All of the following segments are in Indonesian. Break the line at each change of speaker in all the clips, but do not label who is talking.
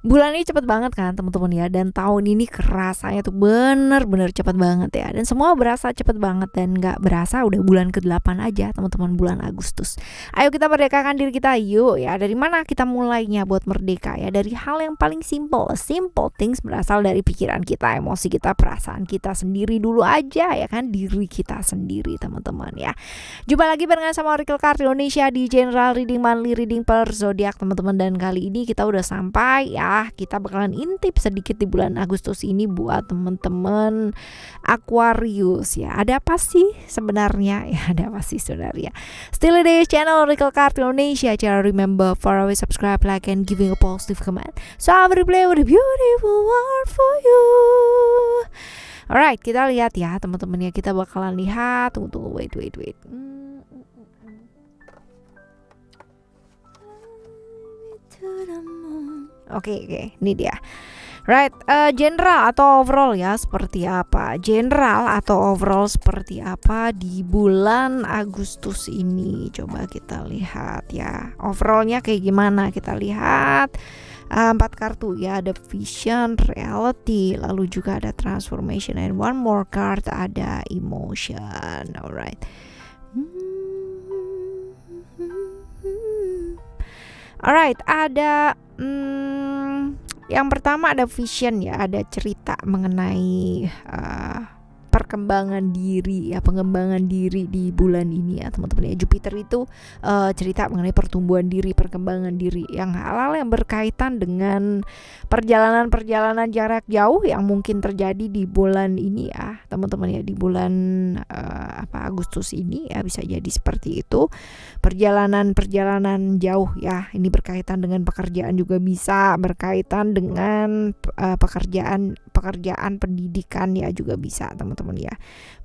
Bulan ini cepet banget kan teman-teman ya, dan tahun ini kerasanya tuh bener-bener cepet banget ya, dan semua berasa cepet banget, dan nggak berasa udah bulan ke-8 aja teman-teman, bulan Agustus. Ayo kita merdekakan diri kita yuk ya. Dari mana kita mulainya buat merdeka ya? Dari hal yang paling simple. Simple things berasal dari pikiran kita, emosi kita, perasaan kita sendiri dulu aja ya kan, diri kita sendiri teman-teman ya. Jumpa lagi barengan sama Oracle Card Indonesia di General Reading, Monthly Reading per zodiak teman-teman, dan kali ini kita udah sampai ya. Kita bakalan intip sedikit di bulan Agustus ini buat teman-teman Aquarius ya. Ada apa sih sebenarnya? Ya ada apa sih sebenarnya? Still di channel Oracle Card Indonesia. Jangan remember for always subscribe, like, and giving a positive comment. So I will play with a beautiful world for you. Alright, kita lihat ya teman-teman ya. Kita bakalan lihat. Tunggu, wait. Oke, ini dia. Right, general atau overall ya seperti apa? General atau overall seperti apa di bulan Agustus ini? Coba kita lihat ya. Overallnya kayak gimana? Kita lihat 4 kartu ya, ada vision, reality, lalu juga ada transformation, and one more card ada emotion. Alright. Alright, ada yang pertama ada vision ya, ada cerita mengenai perkembangan diri ya, pengembangan diri di bulan ini ya teman-teman ya. Jupiter itu cerita mengenai pertumbuhan diri, perkembangan diri, yang hal-hal yang berkaitan dengan perjalanan jarak jauh yang mungkin terjadi di bulan ini ya teman-teman ya, di bulan Agustus ini ya, bisa jadi seperti itu. Perjalanan jauh ya, ini berkaitan dengan pekerjaan, juga bisa berkaitan dengan pekerjaan pendidikan ya, juga bisa teman-teman ya.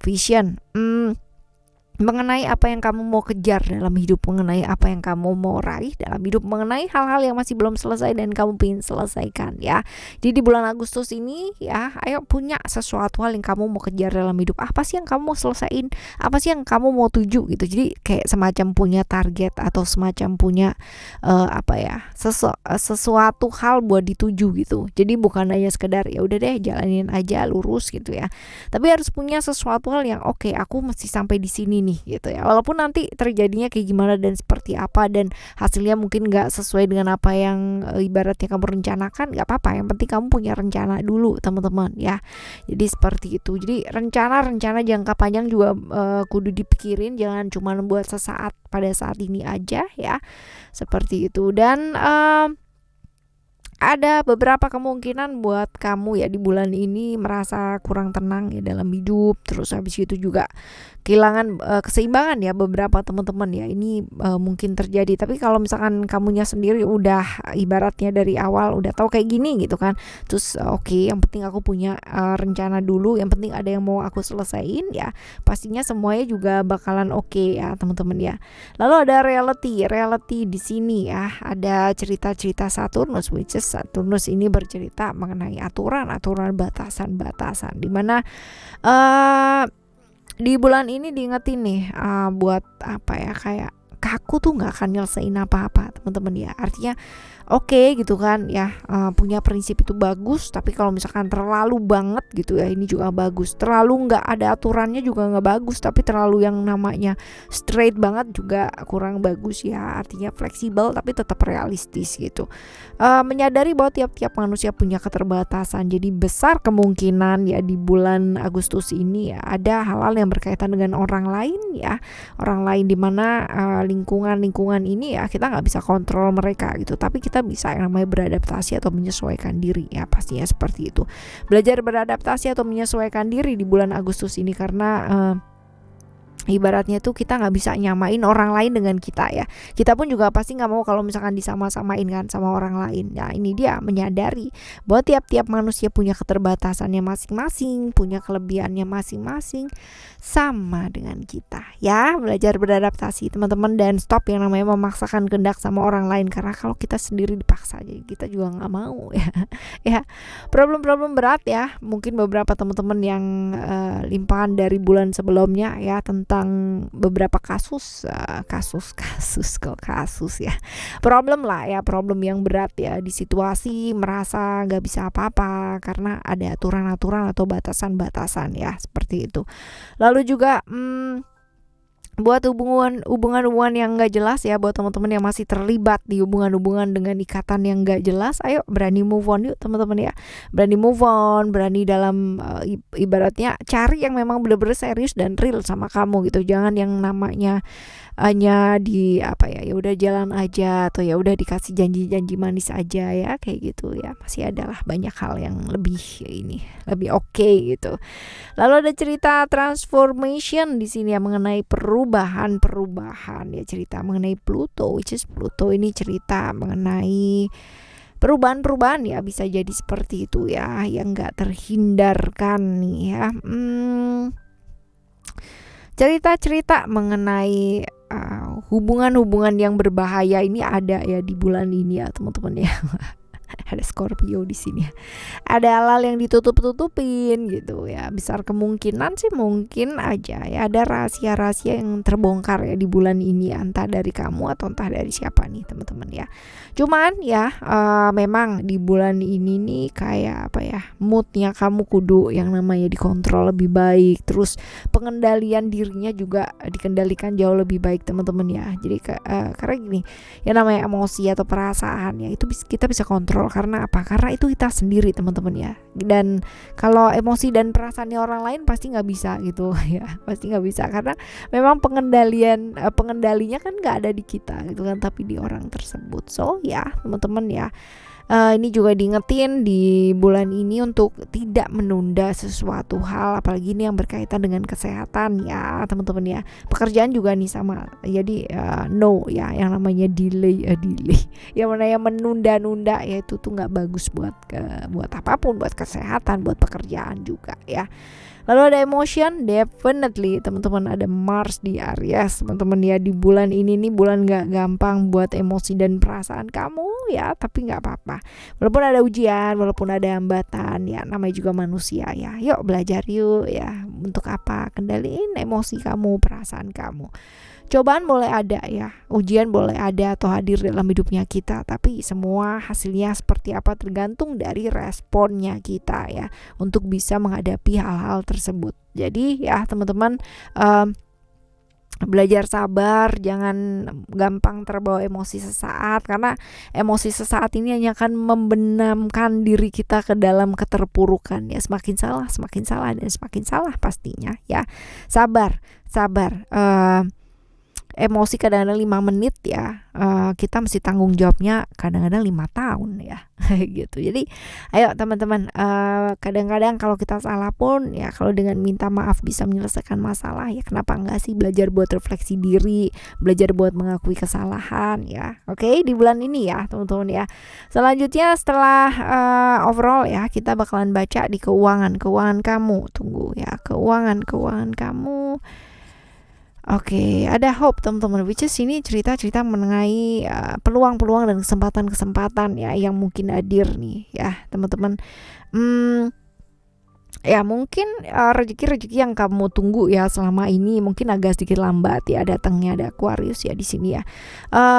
Vision mengenai apa yang kamu mau kejar dalam hidup, mengenai apa yang kamu mau raih dalam hidup, mengenai hal-hal yang masih belum selesai dan kamu ingin selesaikan ya. Jadi di bulan Agustus ini ya, ayo punya sesuatu hal yang kamu mau kejar dalam hidup. Apa sih yang kamu mau selesaiin? Apa sih yang kamu mau tuju gitu. Jadi kayak semacam punya target atau semacam punya sesuatu hal buat dituju gitu. Jadi bukan hanya sekedar ya udah deh jalanin aja lurus gitu ya. Tapi harus punya sesuatu hal yang oke, aku mesti sampai di sini nih gitu ya. Walaupun nanti terjadinya kayak gimana dan seperti apa dan hasilnya mungkin gak sesuai dengan apa yang ibaratnya kamu rencanakan, gak apa-apa, yang penting kamu punya rencana dulu teman-teman ya. Jadi seperti itu. Jadi rencana jangka panjang juga kudu dipikirin, jangan cuma buat sesaat pada saat ini aja ya, seperti itu. Dan ada beberapa kemungkinan buat kamu ya di bulan ini merasa kurang tenang ya dalam hidup, terus habis itu juga kehilangan keseimbangan ya beberapa teman-teman ya. Ini mungkin terjadi, tapi kalau misalkan kamunya sendiri udah ibaratnya dari awal udah tahu kayak gini gitu kan, terus oke, yang penting aku punya rencana dulu, yang penting ada yang mau aku selesaiin ya, pastinya semuanya juga bakalan oke ya teman-teman ya. Lalu ada reality di sini ya, ada cerita-cerita Saturnus, which is Saturnus ini bercerita mengenai aturan, batasan, dimana di bulan ini diingetin nih buat apa ya, kayak kaku tuh nggak akan nyelesain apa-apa teman-teman ya. Artinya oke gitu kan ya, punya prinsip itu bagus, tapi kalau misalkan terlalu banget gitu ya, ini juga bagus. Terlalu nggak ada aturannya juga nggak bagus, tapi terlalu yang namanya straight banget juga kurang bagus ya. Artinya fleksibel tapi tetap realistis gitu. Menyadari bahwa tiap-tiap manusia punya keterbatasan, jadi besar kemungkinan ya di bulan Agustus ini ya ada hal-hal yang berkaitan dengan orang lain ya, orang lain dimana lingkungan ini ya kita nggak bisa kontrol mereka gitu, tapi kita bisa yang namanya beradaptasi atau menyesuaikan diri ya, pastinya seperti itu. Belajar beradaptasi atau menyesuaikan diri di bulan Agustus ini, karena ibaratnya tuh kita nggak bisa nyamain orang lain dengan kita ya. Kita pun juga pasti nggak mau kalau misalkan disama-samain kan sama orang lain. Nah ini dia, menyadari bahwa tiap-tiap manusia punya keterbatasannya masing-masing, punya kelebihannya masing-masing, sama dengan kita ya. Belajar beradaptasi teman-teman, dan stop yang namanya memaksakan kehendak sama orang lain, karena kalau kita sendiri dipaksa jadi kita juga nggak mau ya. Ya problem-problem berat ya, mungkin beberapa teman-teman yang limpahan dari bulan sebelumnya ya, tentang tentang beberapa kasus ya, problem lah ya, problem yang berat ya, di situasi merasa nggak bisa apa-apa karena ada aturan-aturan atau batasan-batasan ya, seperti itu. Lalu juga buat hubungan yang nggak jelas ya, buat teman-teman yang masih terlibat di hubungan-hubungan dengan ikatan yang nggak jelas, ayo berani move on yuk teman-teman ya, berani move on, berani dalam ibaratnya cari yang memang benar-benar serius dan real sama kamu gitu. Jangan yang namanya hanya di ya udah jalan aja, atau ya udah dikasih janji-janji manis aja ya, kayak gitu ya. Masih adalah banyak hal yang lebih oke gitu. Lalu ada cerita transformation di sini ya, mengenai perubahan ya, cerita mengenai Pluto, which is Pluto ini cerita mengenai perubahan ya, bisa jadi seperti itu ya, yang nggak terhindarkan nih ya. Cerita-cerita mengenai hubungan-hubungan yang berbahaya ini ada ya di bulan ini ya teman-teman ya. Ada Scorpio di sini. Ada hal-hal yang ditutup-tutupin gitu ya. Besar kemungkinan sih mungkin aja ya ada rahasia-rahasia yang terbongkar ya di bulan ini, entah dari kamu atau entah dari siapa nih teman-teman ya. Cuman ya memang di bulan ini nih kayak moodnya kamu kudu yang namanya dikontrol lebih baik, terus pengendalian dirinya juga dikendalikan jauh lebih baik teman-teman ya. Jadi karena gini, yang namanya emosi atau perasaan ya, itu kita bisa kontrol. Karena apa? Karena itu kita sendiri teman-teman ya. Dan kalau emosi dan perasaannya orang lain pasti nggak bisa gitu ya, pasti nggak bisa, karena memang pengendalinya kan nggak ada di kita gitu kan, tapi di orang tersebut. So ya teman-teman ya, ini juga diingetin di bulan ini untuk tidak menunda sesuatu hal, apalagi ini yang berkaitan dengan kesehatan ya teman-teman ya. Pekerjaan juga nih sama, jadi no ya, yang namanya delay yang namanya menunda-nunda ya, itu tuh nggak bagus buat apapun, buat kesehatan, buat pekerjaan juga ya. Lalu ada emotion, definitely teman-teman, ada Mars di Aries teman-teman ya. Di bulan ini nih bulan gak gampang buat emosi dan perasaan kamu ya, tapi gak apa-apa, walaupun ada ujian, walaupun ada hambatan ya, namanya juga manusia ya. Yuk belajar yuk ya, untuk apa? Kendaliin emosi kamu, perasaan kamu. Cobaan boleh ada ya, ujian boleh ada atau hadir dalam hidupnya kita, tapi semua hasilnya seperti apa tergantung dari responnya kita ya, untuk bisa menghadapi hal-hal tersebut. Jadi ya teman-teman, belajar sabar, jangan gampang terbawa emosi sesaat, karena emosi sesaat ini hanya akan membenamkan diri kita ke dalam keterpurukan ya, semakin salah dan semakin salah pastinya ya. Sabar. Emosi kadang-kadang 5 menit ya, kita mesti tanggung jawabnya kadang-kadang 5 tahun ya gitu. Jadi ayo teman-teman, kadang-kadang kalau kita salah pun ya, kalau dengan minta maaf bisa menyelesaikan masalah ya, kenapa enggak sih? Belajar buat refleksi diri, belajar buat mengakui kesalahan ya. Oke, di bulan ini ya teman-teman ya. Selanjutnya setelah overall ya, kita bakalan baca di keuangan kamu. Tunggu ya, keuangan kamu. Oke, ada hope teman-teman, which is ini cerita-cerita mengenai peluang-peluang dan kesempatan-kesempatan ya yang mungkin hadir nih ya teman-teman. Ya mungkin rezeki-rezeki yang kamu tunggu ya selama ini mungkin agak sedikit lambat ya datangnya. Ada Aquarius ya di sini ya,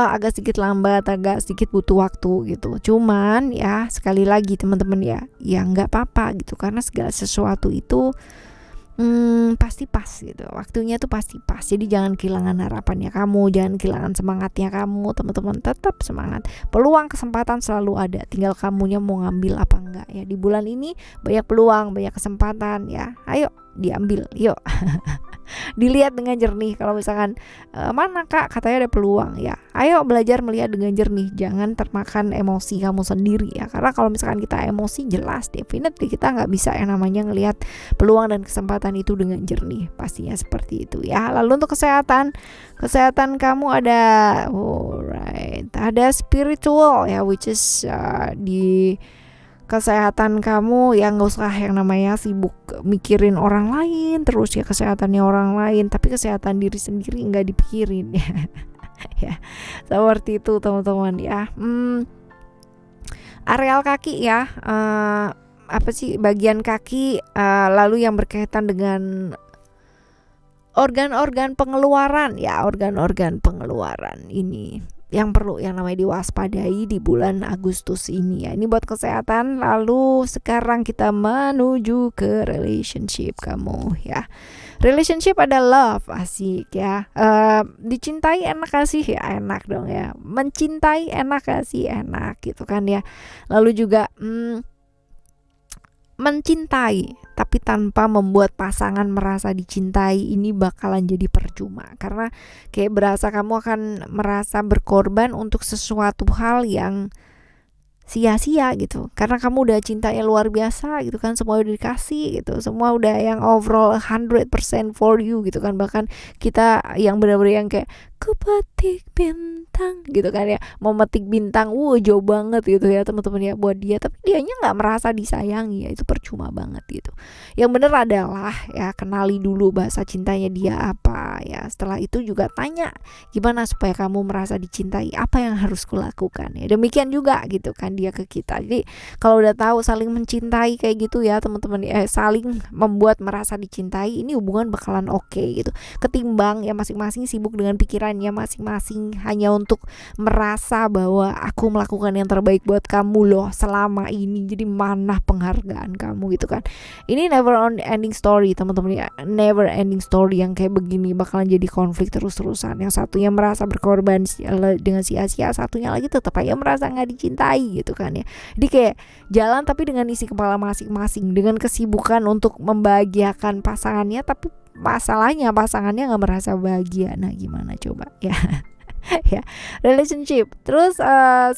agak sedikit lambat, agak sedikit butuh waktu gitu. Cuman ya sekali lagi teman-teman ya nggak apa-apa gitu, karena segala sesuatu itu pasti pas gitu, waktunya tuh pasti pas. Jadi jangan kehilangan harapannya kamu, jangan kehilangan semangatnya kamu teman-teman, tetap semangat. Peluang kesempatan selalu ada, tinggal kamunya mau ngambil apa enggak ya. Di bulan ini banyak peluang, banyak kesempatan ya, ayo diambil yuk. Dilihat dengan jernih. Kalau misalkan mana kak katanya ada peluang ya, ayo belajar melihat dengan jernih, jangan termakan emosi kamu sendiri ya. Karena kalau misalkan kita emosi, jelas definitely kita nggak bisa yang namanya ngelihat peluang dan kesempatan itu dengan jernih, pastinya seperti itu ya. Lalu untuk kesehatan kamu ada ada spiritual ya, which is di kesehatan kamu yang gak usah yang namanya sibuk mikirin orang lain terus ya, kesehatannya orang lain tapi kesehatan diri sendiri nggak dipikirin ya. Ya seperti itu teman-teman ya. Areal kaki ya, bagian kaki, lalu yang berkaitan dengan Organ-organ pengeluaran ya, organ-organ pengeluaran ini yang perlu yang namanya diwaspadai di bulan Agustus ini ya. Ini buat kesehatan. Lalu sekarang kita menuju ke relationship kamu ya. Relationship ada love, asik ya. Dicintai enak gak sih? Ya enak dong ya. Mencintai enak gak sih? Enak gitu kan ya. Lalu juga mencintai tapi tanpa membuat pasangan merasa dicintai, ini bakalan jadi percuma, karena kayak berasa kamu akan merasa berkorban untuk sesuatu hal yang sia-sia gitu, karena kamu udah cintanya luar biasa gitu kan, semua udah dikasih gitu, semua udah yang overall 100% for you gitu kan. Bahkan kita yang benar-benar yang kayak kupetik bintang gitu kan ya, mau metik bintang jauh banget gitu ya teman-teman ya buat dia, tapi dianya nggak merasa disayangi, ya itu percuma banget gitu. Yang bener adalah ya kenali dulu bahasa cintanya dia apa ya, setelah itu juga tanya gimana supaya kamu merasa dicintai, apa yang harus kulakukan ya. Demikian juga gitu kan dia ke kita. Jadi kalau udah tahu saling mencintai kayak gitu ya teman-teman, saling membuat merasa dicintai, ini hubungan bakalan oke gitu. Ketimbang ya masing-masing sibuk dengan pikirannya masing-masing hanya untuk merasa bahwa aku melakukan yang terbaik buat kamu loh selama ini, jadi mana penghargaan kamu gitu kan. Ini never ending story teman-teman ya, never ending story yang kayak begini bakalan jadi konflik terus-terusan. Yang satunya merasa berkorban dengan sia-sia, satunya lagi tetap aja merasa nggak dicintai gitu kan ya. Jadi kayak jalan tapi dengan isi kepala masing-masing, dengan kesibukan untuk membahagiakan pasangannya, tapi masalahnya pasangannya nggak merasa bahagia. Nah gimana coba ya. Ya, relationship. Terus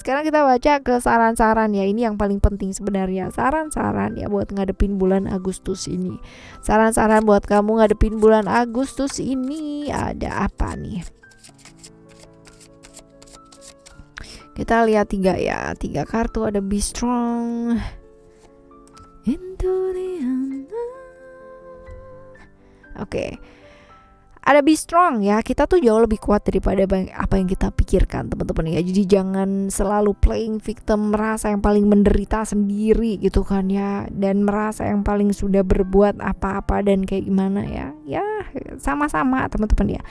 sekarang kita baca ke saran-saran ya. Ini yang paling penting sebenarnya, saran-saran ya buat ngadepin bulan Agustus ini. Saran-saran buat kamu ngadepin bulan Agustus ini ada apa nih? Kita lihat 3 ya, 3 kartu. Ada be strong into the unknown. Oke. Ada be strong ya, kita tuh jauh lebih kuat daripada apa yang kita pikirkan teman-teman ya. Jadi jangan selalu playing victim, merasa yang paling menderita sendiri gitu kan ya, dan merasa yang paling sudah berbuat apa-apa dan kayak gimana ya. Ya sama-sama teman-teman ya,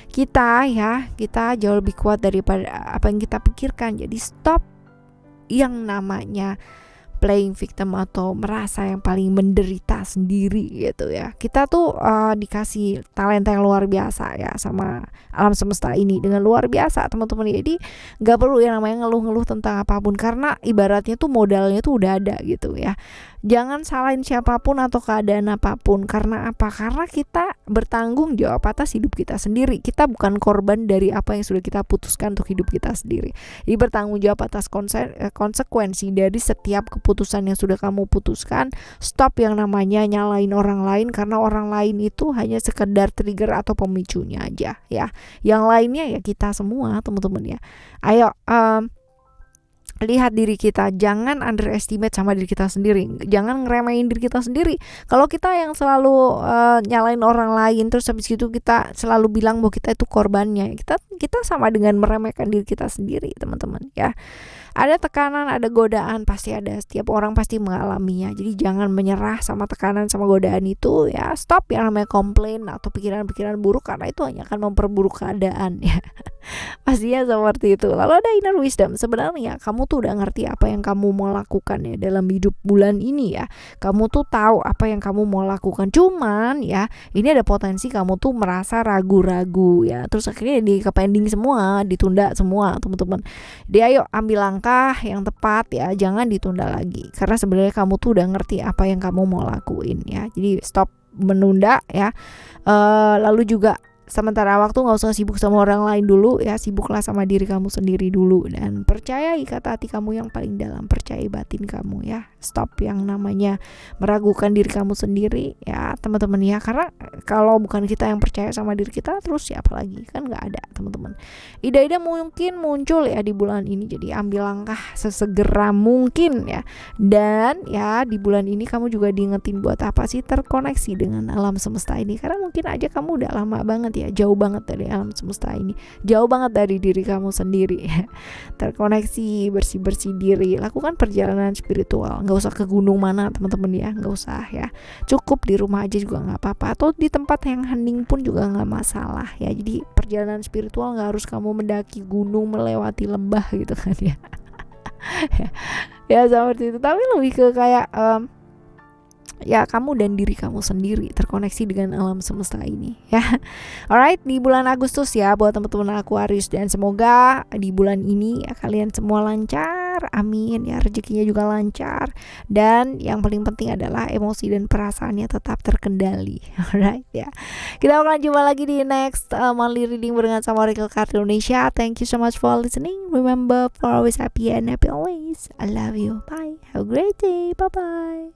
kita jauh lebih kuat daripada apa yang kita pikirkan. Jadi stop yang namanya playing victim atau merasa yang paling menderita sendiri gitu ya. Kita tuh dikasih talenta yang luar biasa ya sama alam semesta ini, dengan luar biasa teman-teman. Jadi nggak perlu yang namanya ngeluh-ngeluh tentang apapun, karena ibaratnya tuh modalnya tuh udah ada gitu ya. Jangan salahin siapapun atau keadaan apapun. Karena apa? Karena kita bertanggung jawab atas hidup kita sendiri. Kita bukan korban dari apa yang sudah kita putuskan untuk hidup kita sendiri. Jadi bertanggung jawab atas konsekuensi dari setiap keputusan yang sudah kamu putuskan. Stop yang namanya nyalain orang lain, karena orang lain itu hanya sekedar trigger atau pemicunya aja ya. Yang lainnya ya kita semua teman-teman ya. Ayo lihat diri kita, jangan underestimate sama diri kita sendiri, jangan ngeremehin diri kita sendiri. Kalau kita yang selalu nyalain orang lain, terus habis itu kita selalu bilang bahwa kita itu korbannya, kita sama dengan meremehkan diri kita sendiri teman-teman ya. Ada tekanan, ada godaan, pasti ada, setiap orang pasti mengalaminya. Jadi jangan menyerah sama tekanan sama godaan itu ya. Stop yang namanya komplain atau pikiran-pikiran buruk, karena itu hanya akan memperburuk keadaan ya. Pastinya seperti itu. Lalu ada inner wisdom. Sebenarnya kamu tuh udah ngerti apa yang kamu mau lakukan ya dalam hidup bulan ini ya. Kamu tuh tahu apa yang kamu mau lakukan. Cuman ya, ini ada potensi kamu tuh merasa ragu-ragu ya. Terus akhirnya di pending semua, ditunda semua teman-teman. Dia ayo ambil langkah yang tepat ya, jangan ditunda lagi. Karena sebenarnya kamu tuh udah ngerti apa yang kamu mau lakuin ya. Jadi stop menunda ya. Lalu juga sementara waktu gak usah sibuk sama orang lain dulu ya, sibuklah sama diri kamu sendiri dulu, dan percayai kata hati kamu yang paling dalam, percayai batin kamu ya. Stop yang namanya meragukan diri kamu sendiri ya teman-teman ya, karena kalau bukan kita yang percaya sama diri kita, terus siapa lagi? Kan gak ada teman-teman. Ide-ide mungkin muncul ya di bulan ini, jadi ambil langkah sesegera mungkin ya. Dan ya di bulan ini kamu juga diingetin buat apa sih terkoneksi dengan alam semesta ini, karena mungkin aja kamu udah lama banget ya, jauh banget dari alam semesta ini, jauh banget dari diri kamu sendiri. Terkoneksi, bersih-bersih diri, lakukan perjalanan spiritual. Nggak usah ke gunung mana teman-teman ya, nggak usah ya, cukup di rumah aja juga nggak apa-apa, atau di tempat yang hening pun juga nggak masalah ya. Jadi perjalanan spiritual nggak harus kamu mendaki gunung, melewati lembah gitu kan ya. Ya seperti itu, tapi lebih ke kayak ya kamu dan diri kamu sendiri terkoneksi dengan alam semesta ini ya. Alright, di bulan Agustus ya buat teman-teman Aquarius, dan semoga di bulan ini ya, kalian semua lancar, amin ya, rezekinya juga lancar, dan yang paling penting adalah emosi dan perasaannya tetap terkendali. Alright ya, kita akan jumpa lagi di next monthly reading barengan sama Oracle Card Indonesia. Thank you so much for listening. Remember, for always happy and happy always. I love you. Bye. Have a great day. Bye bye.